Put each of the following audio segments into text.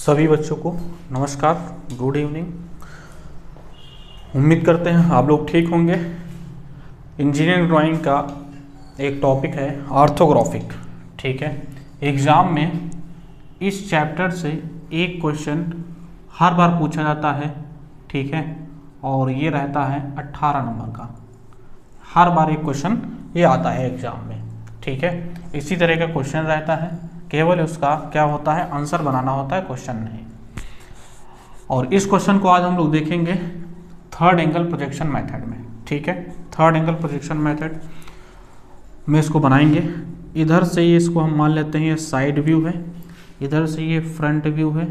सभी बच्चों को नमस्कार, गुड इवनिंग। उम्मीद करते हैं आप लोग ठीक होंगे। इंजीनियरिंग ड्राइंग का एक टॉपिक है ऑर्थोग्राफिक। ठीक है, एग्ज़ाम में इस चैप्टर से एक क्वेश्चन हर बार पूछा जाता है। ठीक है, और ये रहता है 18 नंबर का। हर बार एक क्वेश्चन ये आता है एग्ज़ाम में। ठीक है, इसी तरह का क्वेश्चन रहता है, केवल उसका क्या होता है, आंसर बनाना होता है, क्वेश्चन नहीं। और इस क्वेश्चन को आज हम लोग देखेंगे थर्ड एंगल प्रोजेक्शन मेथड में। ठीक है, थर्ड एंगल प्रोजेक्शन मेथड में इसको बनाएंगे। इधर से ये इसको हम मान लेते हैं ये साइड व्यू है, इधर से ये फ्रंट व्यू है,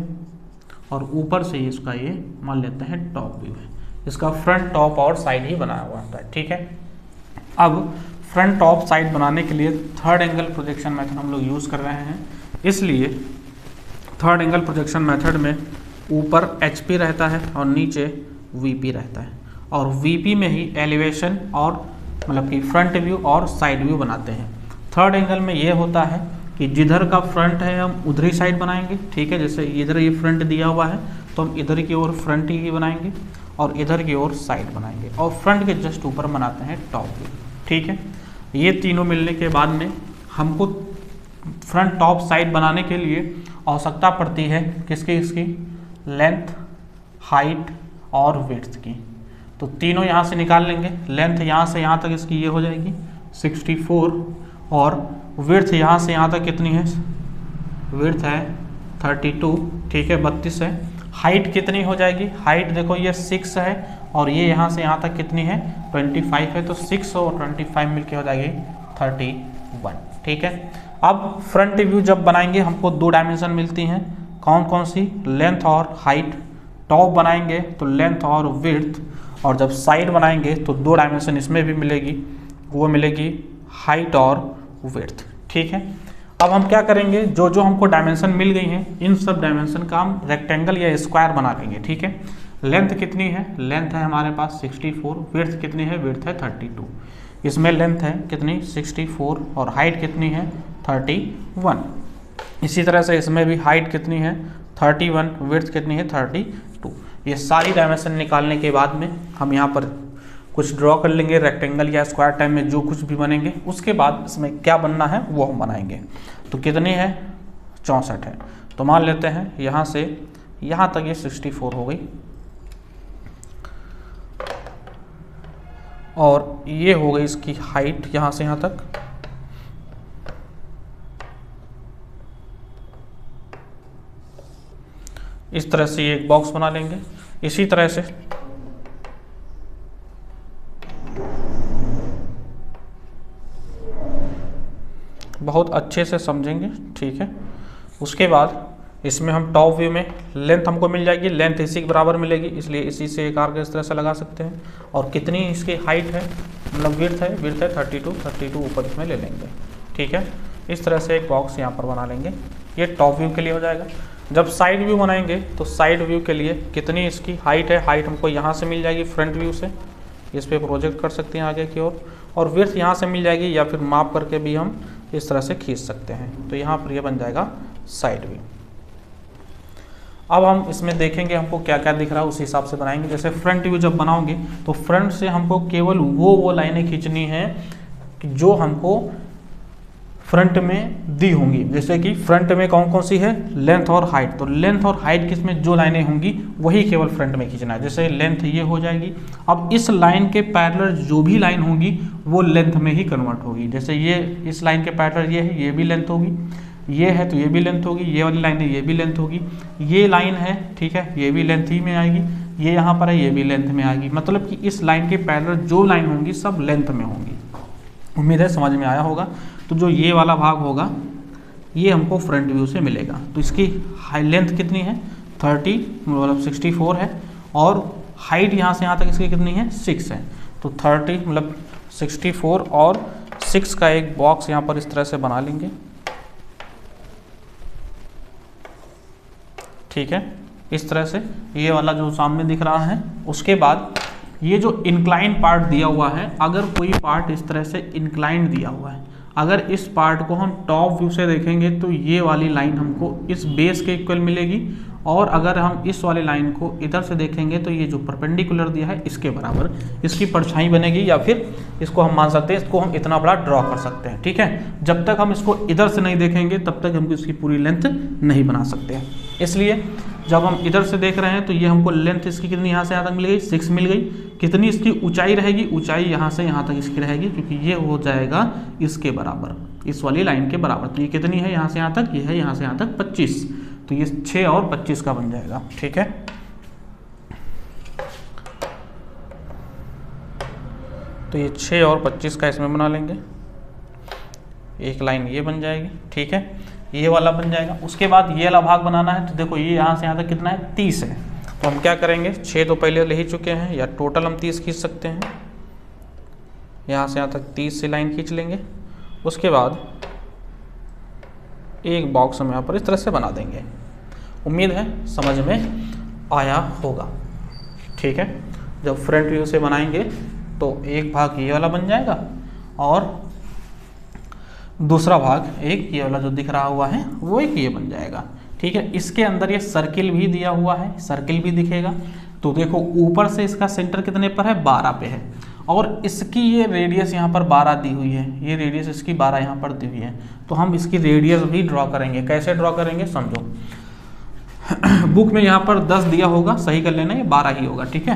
और ऊपर से इसका ये मान लेते हैं टॉप व्यू है। इसका फ्रंट, टॉप और साइड ही बनाया हुआ होता है। ठीक है, अब फ्रंट टॉप साइड बनाने के लिए थर्ड एंगल प्रोजेक्शन मेथड हम लोग यूज़ कर रहे हैं। इसलिए थर्ड एंगल प्रोजेक्शन मेथड में ऊपर HP रहता है और नीचे VP रहता है, और VP में ही एलिवेशन और मतलब कि फ्रंट व्यू और साइड व्यू बनाते हैं। थर्ड एंगल में ये होता है कि जिधर का फ्रंट है हम उधर ही साइड बनाएंगे। ठीक है, जैसे इधर ये फ्रंट दिया हुआ है तो हम इधर की ओर फ्रंट ही बनाएंगे और इधर की ओर साइड बनाएंगे, और फ्रंट के जस्ट ऊपर बनाते हैं टॉप व्यू। ठीक है, ये तीनों मिलने के बाद में हमको फ्रंट टॉप साइड बनाने के लिए आवश्यकता पड़ती है किसकी, इसकी लेंथ, हाइट और विड्थ की। तो तीनों यहाँ से निकाल लेंगे। लेंथ यहाँ से यहाँ तक इसकी ये हो जाएगी 64, और विड्थ यहाँ से यहाँ तक कितनी है, विड्थ है 32। ठीक है, 32 है। हाइट कितनी हो जाएगी, हाइट देखो ये 6 है, और ये यहाँ से यहाँ तक कितनी है 25 है, तो 6 और 25 मिलके हो जाएगी 31। ठीक है, अब फ्रंट व्यू जब बनाएंगे हमको दो डायमेंशन मिलती हैं, कौन कौन सी, लेंथ और हाइट। टॉप बनाएंगे तो लेंथ और विड्थ, और जब साइड बनाएंगे तो दो डायमेंशन इसमें भी मिलेगी, वो मिलेगी हाइट और विड्थ। ठीक है, अब हम क्या करेंगे, जो जो हमको डायमेंशन मिल गई हैं इन सब डायमेंशन का हम रेक्टेंगल या स्क्वायर बना लेंगे। ठीक है, लेंथ कितनी है, लेंथ है हमारे पास 64, विड्थ कितनी है, विड्थ है 32। इसमें लेंथ है कितनी 64 और हाइट कितनी है 31। इसी तरह से इसमें भी हाइट कितनी है 31, विड्थ कितनी है 32। ये सारी डायमेंशन निकालने के बाद में हम यहाँ पर कुछ ड्रॉ कर लेंगे रेक्टेंगल या स्क्वायर टाइप में जो कुछ भी बनेंगे, उसके बाद इसमें क्या बनना है वो हम बनाएंगे। तो कितनी है 64 है, तो मान लेते हैं यहाँ से यहाँ तक ये 64 हो गई, और ये हो गई इसकी हाइट यहाँ से यहाँ तक। इस तरह से ये एक बॉक्स बना लेंगे। इसी तरह से बहुत अच्छे से समझेंगे। ठीक है, उसके बाद इसमें हम टॉप व्यू में लेंथ हमको मिल जाएगी, लेंथ इसी के बराबर मिलेगी, इसलिए इसी से एक आर्क इस तरह से लगा सकते हैं। और कितनी इसकी हाइट है, मतलब विड्थ है 32 ऊपर इसमें ले लेंगे। ठीक है, इस तरह से एक बॉक्स यहाँ पर बना लेंगे। ये टॉप व्यू के लिए हो जाएगा। जब साइड व्यू बनाएंगे तो साइड व्यू के लिए कितनी इसकी हाइट है, हाइट हमको यहाँ से मिल जाएगी फ्रंट व्यू से, इस पर प्रोजेक्ट कर सकते हैं आगे की ओर, और विड्थ यहाँ से मिल जाएगी, या फिर माप करके भी हम इस तरह से खींच सकते हैं। तो यहाँ पर ये बन जाएगा साइड व्यू। अब हम इसमें देखेंगे हमको क्या क्या दिख रहा है, उस हिसाब से बनाएंगे। जैसे फ्रंट व्यू जब बनाओगे तो फ्रंट से हमको केवल वो लाइनें खींचनी है कि जो हमको फ्रंट में दी होंगी। जैसे कि फ्रंट में कौन कौन सी है, लेंथ और हाइट, तो लेंथ और हाइट किसमें जो लाइनें होंगी वही केवल फ्रंट में खींचना है। जैसे लेंथ ये हो जाएगी, अब इस लाइन के पैरेलल जो भी लाइन होंगी वो लेंथ में ही कन्वर्ट होगी। जैसे ये इस लाइन के पैरेलल ये है, ये भी लेंथ होगी, ये है तो ये भी लेंथ होगी, ये वाली लाइन है ये भी लेंथ होगी, ये लाइन है ठीक है ये भी लेंथ ही में आएगी, ये यहाँ पर है ये भी लेंथ में आएगी। मतलब कि इस लाइन के पैरेलल जो लाइन होंगी सब लेंथ में होंगी। उम्मीद है समझ में आया होगा। तो जो ये वाला भाग होगा ये हमको फ्रंट व्यू से मिलेगा। तो इसकी हाई लेंथ कितनी है 30 मतलब 64 है, और हाइट यहाँ से यहाँ तक इसकी कितनी है 6 है। तो 30 मतलब 64 और 6 का एक बॉक्स यहाँ पर इस तरह से बना लेंगे। ठीक है, इस तरह से ये वाला जो सामने दिख रहा है। उसके बाद ये जो इंक्लाइन पार्ट दिया हुआ है, अगर कोई पार्ट इस तरह से इंक्लाइन दिया हुआ है, अगर इस पार्ट को हम टॉप व्यू से देखेंगे तो ये वाली लाइन हमको इस बेस के इक्वल मिलेगी, और अगर हम इस वाली लाइन को इधर से देखेंगे तो ये जो परपेंडिकुलर दिया है इसके बराबर इसकी परछाई बनेगी, या फिर इसको हम मान सकते हैं, इसको हम इतना बड़ा ड्रॉ कर सकते हैं। ठीक है, जब तक हम इसको इधर से नहीं देखेंगे तब तक हम इसकी पूरी लेंथ नहीं बना सकते हैं। इसलिए जब हम इधर से देख रहे हैं तो ये हमको लेंथ इसकी कितनी यहाँ से यहाँ तक मिल गई, 6 मिल गई। कितनी इसकी ऊंचाई रहेगी, ऊंचाई यहाँ से यहाँ तक इसकी रहेगी, क्योंकि ये हो जाएगा इसके बराबर, इस वाली लाइन के बराबर। तो ये कितनी है यहाँ से यहाँ तक, ये है यहाँ से यहाँ तक 25, तो ये 6 और 25 का बन जाएगा। ठीक है, तो ये 6 और 25 का इसमें बना लेंगे, एक लाइन ये बन जाएगी। ठीक है, ये वाला बन जाएगा। उसके बाद ये वाला भाग बनाना है, तो देखो ये यहाँ से यहाँ तक कितना है, 30 है। तो हम क्या करेंगे, 6 तो पहले ले ही चुके हैं, या टोटल हम 30 खींच सकते हैं। यहाँ से यहाँ तक 30 से लाइन खींच लेंगे। उसके बाद एक बॉक्स हम यहाँ पर इस तरह से बना देंगे। उम्मीद है समझ में आया होगा। ठीक है, जब फ्रंट व्यू से बनाएंगे तो एक भाग ये वाला बन जाएगा, और दूसरा भाग एक ये वाला जो दिख रहा हुआ है वो एक ये बन जाएगा। ठीक है, इसके अंदर ये सर्किल भी दिया हुआ है, सर्किल भी दिखेगा। तो देखो ऊपर से इसका सेंटर कितने पर है, 12 पे है, और इसकी ये रेडियस यहाँ पर 12 दी हुई है, ये रेडियस इसकी 12 यहाँ पर दी हुई है। तो हम इसकी रेडियस भी ड्रॉ करेंगे। कैसे ड्रॉ करेंगे समझो, बुक में यहाँ पर 10 दिया होगा, सही कर लेना, ये 12 ही होगा। ठीक है,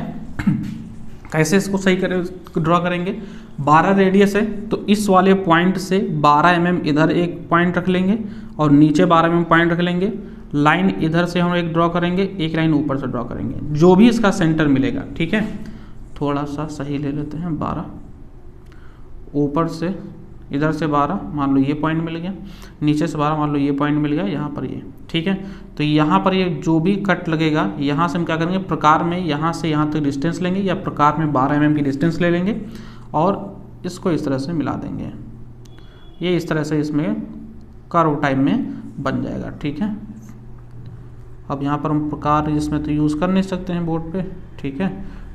कैसे इसको सही करें, ड्रॉ करेंगे, 12 रेडियस है तो इस वाले पॉइंट से 12 mm इधर एक पॉइंट रख लेंगे, और नीचे 12 mm पॉइंट रख लेंगे। लाइन इधर से हम एक ड्रॉ करेंगे, एक लाइन ऊपर से ड्रॉ करेंगे, जो भी इसका सेंटर मिलेगा। ठीक है, थोड़ा सा सही ले लेते हैं, 12 ऊपर से, इधर से 12 मान लो ये पॉइंट मिल गया, नीचे से 12 मान लो ये पॉइंट मिल गया, यहाँ पर ये। ठीक है, तो यहाँ पर ये जो भी कट लगेगा, यहाँ से हम क्या करेंगे, प्रकार में यहाँ से यहाँ तक डिस्टेंस लेंगे, या प्रकार में 12 mm की डिस्टेंस ले लेंगे, और इसको इस तरह से मिला देंगे। ये इस तरह से इसमें कर्व टाइप में बन जाएगा। ठीक है, अब यहाँ पर हम प्रकार इसमें तो यूज़ कर नहीं सकते हैं बोर्ड पे। ठीक है,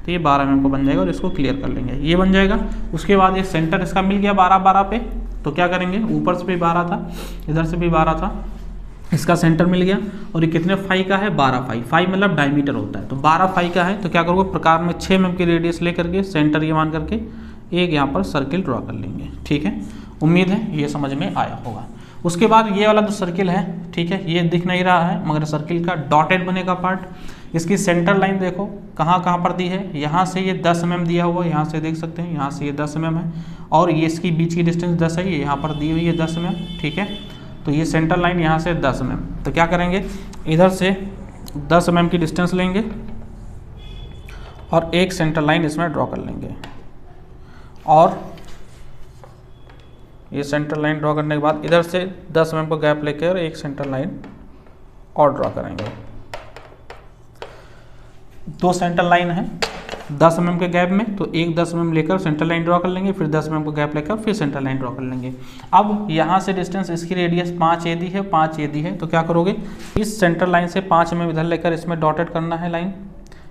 तो ये 12 mm को बन जाएगा, और इसको क्लियर कर लेंगे, ये बन जाएगा। उसके बाद ये सेंटर इसका मिल गया 12 पे, तो क्या करेंगे, ऊपर से भी 12 था, इधर से भी 12 था, इसका सेंटर मिल गया। और ये कितने फाई का है, 12 फाई, फाई मतलब डायमीटर होता है, तो 12 फाई का है। तो क्या करोगे, प्रकार में 6 mm की रेडियस लेकर के सेंटर ये मान करके एक यहाँ पर सर्किल ड्रॉ कर लेंगे। ठीक है, उम्मीद है ये समझ में आया होगा। उसके बाद ये वाला जो सर्किल है, ठीक है, ये दिख नहीं रहा है, मगर सर्किल का डॉटेड बनेगा पार्ट, इसकी सेंटर लाइन देखो कहाँ कहाँ पर दी है। यहाँ से ये 10 mm दिया हुआ, यहाँ से देख सकते हैं, यहाँ से ये 10 mm है, और ये इसकी बीच की डिस्टेंस 10 है, ये यहाँ पर दी हुई है 10 mm। ठीक है, तो ये सेंटर लाइन यहाँ से 10 mm, तो क्या करेंगे, इधर से 10 mm की डिस्टेंस लेंगे, और एक सेंटर लाइन इसमें ड्रॉ कर लेंगे। और ये सेंटर लाइन ड्रॉ करने के बाद इधर से 10 mm को गैप लेकर और एक सेंटर लाइन और ड्रॉ करेंगे। 2 सेंटर लाइन है 10 mm के गैप में, तो एक 10 mm लेकर सेंटर लाइन ड्रॉ कर लेंगे, फिर 10 mm को गैप लेकर फिर सेंटर लाइन ड्रॉ कर लेंगे। अब यहाँ से डिस्टेंस, इसकी रेडियस 5 AD है, 5 AD है, तो क्या करोगे, इस सेंटर लाइन से 5 mm इधर लेकर इसमें डॉटेड करना है लाइन,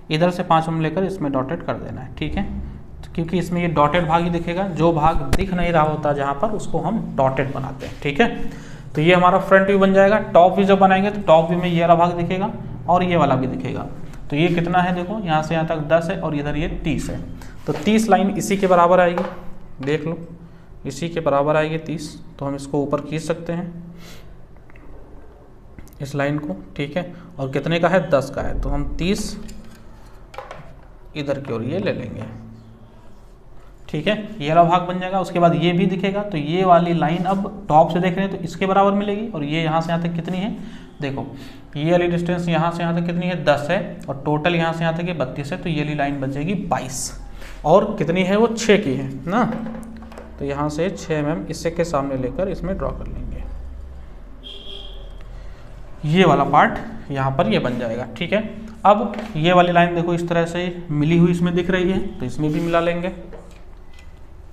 इधर से 5 mm लेकर इसमें डॉटेड कर देना है। ठीक है, क्योंकि इसमें ये डॉटेड भाग ही दिखेगा, जो भाग दिख नहीं रहा होता जहाँ पर, उसको हम डॉटेड बनाते हैं। ठीक है, तो ये हमारा फ्रंट व्यू बन जाएगा। टॉप व्यू जब बनाएंगे तो टॉप व्यू में ये वाला भाग दिखेगा और ये वाला भी दिखेगा। तो ये कितना है, देखो यहाँ से यहाँ तक 10 है, और इधर ये 30 है, तो 30 लाइन इसी के बराबर आएगी, देख लो इसी के बराबर आएगी 30। तो हम इसको ऊपर खींच सकते हैं इस लाइन को। ठीक है, और कितने का है, 10 का है, तो हम 30 इधर की ओर ये ले लेंगे। ठीक है, ये वाला भाग बन जाएगा। उसके बाद ये भी दिखेगा, तो ये वाली लाइन अब टॉप से देख रहे हैं तो इसके बराबर मिलेगी, और ये यहाँ से यहाँ तक कितनी है, देखो ये वाली डिस्टेंस यहाँ से यहाँ तक कितनी है, 10 है, और टोटल यहाँ से यहाँ तक ये 32 है, तो ये वाली लाइन बचेगी 22, और कितनी है वो 6 की है ना। तो यहाँ से 6 mm इससे के सामने लेकर इसमें ड्रॉ कर लेंगे, ये वाला पार्ट यहाँ पर ये बन जाएगा। ठीक है, अब ये वाली लाइन देखो इस तरह से मिली हुई इसमें दिख रही है, तो इसमें भी मिला लेंगे,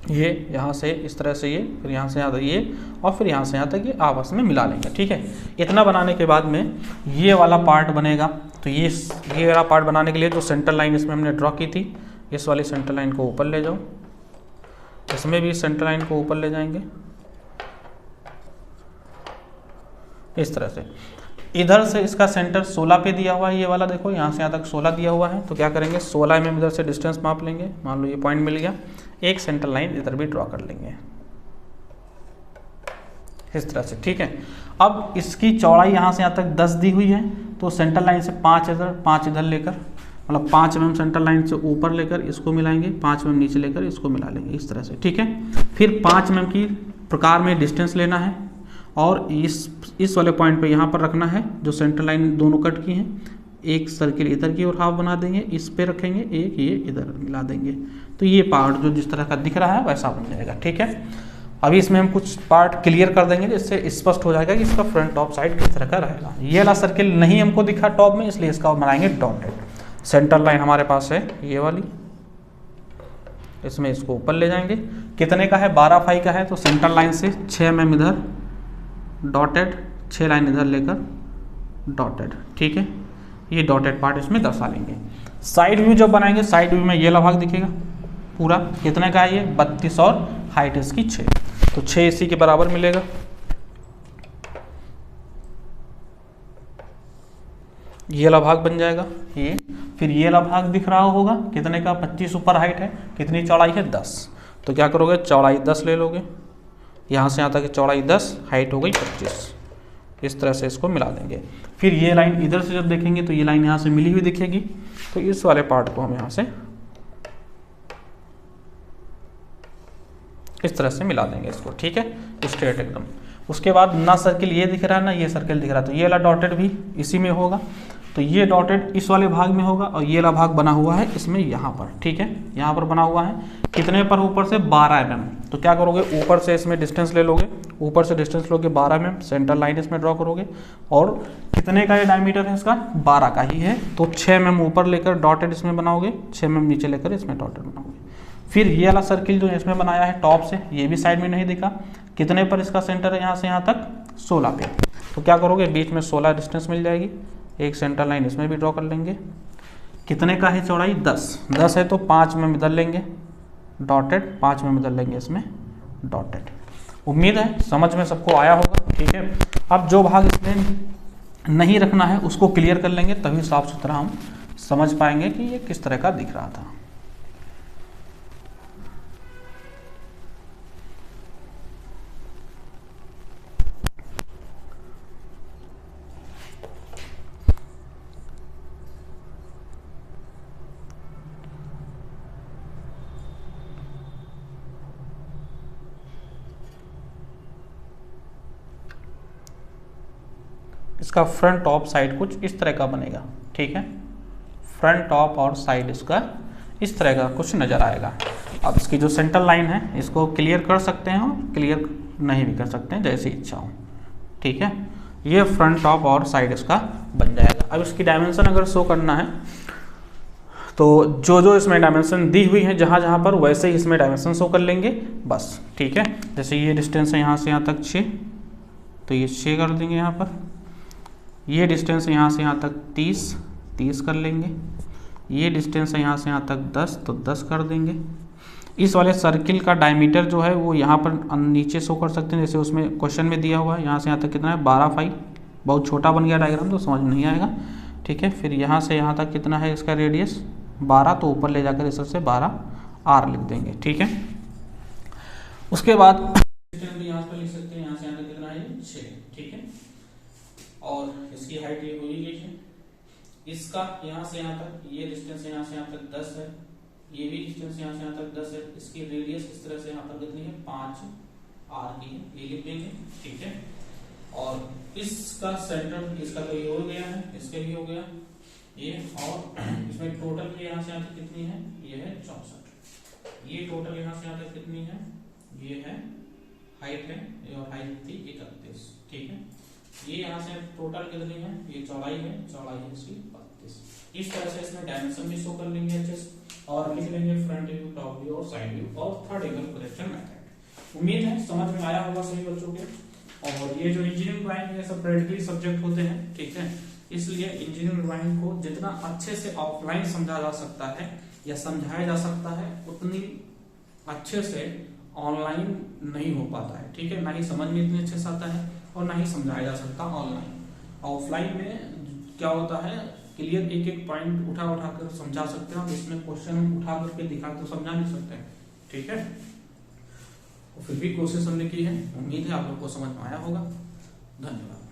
ये यहाँ से इस तरह से ये, फिर यहाँ से यहाँ तक ये, और फिर यहाँ से यहाँ तक ये आपस में मिला लेंगे। ठीक है, इतना बनाने के बाद में ये वाला पार्ट बनेगा। तो ये वाला पार्ट बनाने के लिए जो सेंटर लाइन इसमें हमने ड्रॉ की थी, इस वाली सेंटर लाइन को ऊपर ले जाओ, इसमें भी सेंटर लाइन को ऊपर ले जाएंगे, इस तरह से। इधर से इसका सेंटर 16 पे दिया हुआ है, ये वाला देखो यहाँ से यहाँ तक 16 दिया हुआ है, तो क्या करेंगे 16 mm इधर से डिस्टेंस माप लेंगे, मान लो ये पॉइंट मिल गया, एक सेंटर लाइन इधर भी ड्रॉ कर लेंगे इस तरह से, ठीक है। अब इसकी चौड़ाई यहाँ से यहाँ तक 10 दी हुई है, तो सेंटर लाइन से 5 इधर लेकर, मतलब 5 mm सेंटर लाइन से ऊपर लेकर इसको मिलाएंगे, 5 mm नीचे लेकर इसको मिला लेंगे इस तरह से, ठीक है। फिर 5 mm की प्रकार में डिस्टेंस लेना है और इस वाले पॉइंट पे यहाँ पर रखना है, जो सेंटर लाइन दोनों कट की हैं, एक सर्किल इधर की ओर हाफ बना देंगे, इस पे रखेंगे, एक ये इधर मिला देंगे, तो ये पार्ट जो जिस तरह का दिख रहा है वैसा बन जाएगा, ठीक है। अभी इसमें हम कुछ पार्ट क्लियर कर देंगे जिससे स्पष्ट हो जाएगा कि इसका फ्रंट टॉप साइड किस तरह का रहेगा। ये वाला सर्किल नहीं हमको दिखा टॉप में, इसलिए इसका बनाएंगे डॉटेड। सेंटर लाइन हमारे पास है ये वाली, इसमें इसको ऊपर ले जाएंगे, कितने का है 12 फाई का है, तो सेंटर लाइन से 6 mm इधर डॉटेड, 6 लाइन इधर लेकर डॉटेड, ठीक है। ये डॉटेड पार्ट इसमें दर्शा लेंगे। साइड व्यू जब बनाएंगे, साइड व्यू में ये वाला भाग दिखेगा पूरा, कितने का है ये 32 और हाइट इसकी 6, तो 6 इसी के बराबर मिलेगा। ये वाला भाग बन जाएगा ये। फिर ये वाला भाग दिख रहा होगा कितने का 25 ऊपर हाइट है, कितनी चौड़ाई है 10, तो क्या करोगे चौड़ाई 10 ले लोगे, यहाँ से यहाँ तक चौड़ाई 10, हाइट हो गई 25, इस तरह से इसको मिला देंगे। फिर ये लाइन इधर से जब देखेंगे तो ये लाइन यहाँ से मिली हुई दिखेगी, तो इस वाले पार्ट को हम यहाँ से इस तरह से मिला देंगे इसको, ठीक है, स्ट्रेट एकदम। उसके बाद ना सर्किल ये दिख रहा है ना ये सर्किल दिख रहा है, तो ये वाला डॉटेड भी इसी में होगा, तो ये डॉटेड इस वाले भाग में होगा और ये वाला भाग बना हुआ है इसमें यहाँ पर, ठीक है, यहाँ पर बना हुआ है, कितने पर ऊपर से 12 mm, तो क्या करोगे ऊपर से इसमें डिस्टेंस ले लोगे, ऊपर से डिस्टेंस लोगे 12 mm, सेंटर लाइन इसमें ड्रॉ करोगे, और कितने का ये डायमीटर है इसका 12 का ही है, तो 6 mm ऊपर लेकर डॉटेड इसमें बनाओगे, 6 mm नीचे लेकर इसमें डॉटेड बनाओगे। फिर ये वाला सर्किल जो इसमें बनाया है टॉप से, ये भी साइड में नहीं दिखा, कितने पर इसका सेंटर है यहाँ से यहाँ तक 16 पे, तो क्या करोगे बीच में 16 डिस्टेंस मिल जाएगी, एक सेंटर लाइन इसमें भी ड्रॉ कर लेंगे, कितने का है चौड़ाई 10 है, तो 5 में इधर लेंगे डॉटेड, 5 में इधर लेंगे इसमें डॉटेड। उम्मीद है समझ में सबको आया होगा, ठीक है। अब जो भाग इसमें नहीं रखना है उसको क्लियर कर लेंगे, तभी साफ सुथरा हम समझ पाएंगे कि ये किस तरह का दिख रहा था। इसका फ्रंट टॉप साइड कुछ इस तरह का बनेगा, ठीक है, फ्रंट टॉप और साइड इसका इस तरह का कुछ नज़र आएगा। अब इसकी जो सेंटर लाइन है इसको क्लियर कर सकते हैं और क्लियर नहीं भी कर सकते हैं, जैसी इच्छा हो, ठीक है। ये फ्रंट टॉप और साइड इसका बन जाएगा। अब इसकी डायमेंशन अगर शो करना है तो जो इसमें डायमेंशन दी हुई है जहाँ जहाँ पर, वैसे ही इसमें डायमेंशन शो कर लेंगे बस, ठीक है। जैसे ये डिस्टेंस है यहाँ से यहाँ तक 6, तो ये 6 कर देंगे यहाँ पर, ये डिस्टेंस है यहाँ से यहाँ तक 30 कर लेंगे, ये डिस्टेंस है यहाँ से यहाँ तक 10, तो 10 कर देंगे। इस वाले सर्किल का डायमीटर जो है वो यहाँ पर नीचे शो कर सकते हैं, जैसे उसमें क्वेश्चन में दिया हुआ है, यहाँ से यहाँ तक कितना है 12 फाई, बहुत छोटा बन गया डायग्राम तो समझ नहीं आएगा, ठीक है। फिर यहाँ से यहाँ तक कितना है इसका रेडियस 12, तो ऊपर ले जाकर इस से 12 R लिख देंगे, ठीक है। उसके बाद यहाँ पर लिख सकते हैं, यहाँ से यहाँ तक कितना है 6, ठीक है, और इसकी हाइट ये हो ही गई है। इसका यहाँ से यहाँ तक ये डिस्टेंस यहाँ से यहाँ तक 10 है, ये भी डिस्टेंस यहाँ से यहाँ तक 10 है, इसकी रेडियस इस तरह से यहाँ पर कितनी है 5 R की है, ये लिख देंगे, ठीक है। और इसका सेंटर इसका तो ये हो गया है, इसके भी हो गया ये, और इसमें टोटल की यहाँ से यहाँ तक कितनी है, ये है 64, ये टोटल यहाँ से यहाँ तक कितनी है, ये है हाइट है, और हाइट थी 31, ठीक है। ये यहाँ से टोटल कितनी है, ये चौड़ाई है, चौड़ाई है इसकी 32। इस तरह से इसमें डायमेंशन भी शो कर लेंगे अच्छे से, और लिख लेंगे फ्रंट व्यू, टॉप व्यू और साइड व्यू और थर्ड एंगल प्रोजेक्शन मेथड। उम्मीद है समझ में आया होगा सभी बच्चों के। और ये जो इंजीनियरिंग ड्राइंग है सब प्रैक्टिकली सब्जेक्ट होते हैं, ठीक है, इसलिए इंजीनियरिंग ड्राइंग को जितना अच्छे से ऑफलाइन समझा जा सकता है या समझाया जा सकता है, उतनी अच्छे से ऑनलाइन नहीं हो पाता है, ठीक है, ना ही समझ में इतने अच्छे से आता है और ना ही समझाया जा सकता ऑनलाइन। ऑफलाइन में क्या होता है, क्लियर एक एक पॉइंट उठा उठा कर समझा सकते हैं, और इसमें क्वेश्चन उठा करके दिखा तो समझा नहीं सकते हैं। ठीक है, तो फिर भी कोशिश हमने की है, उम्मीद है आप लोग को समझ में आया होगा। धन्यवाद।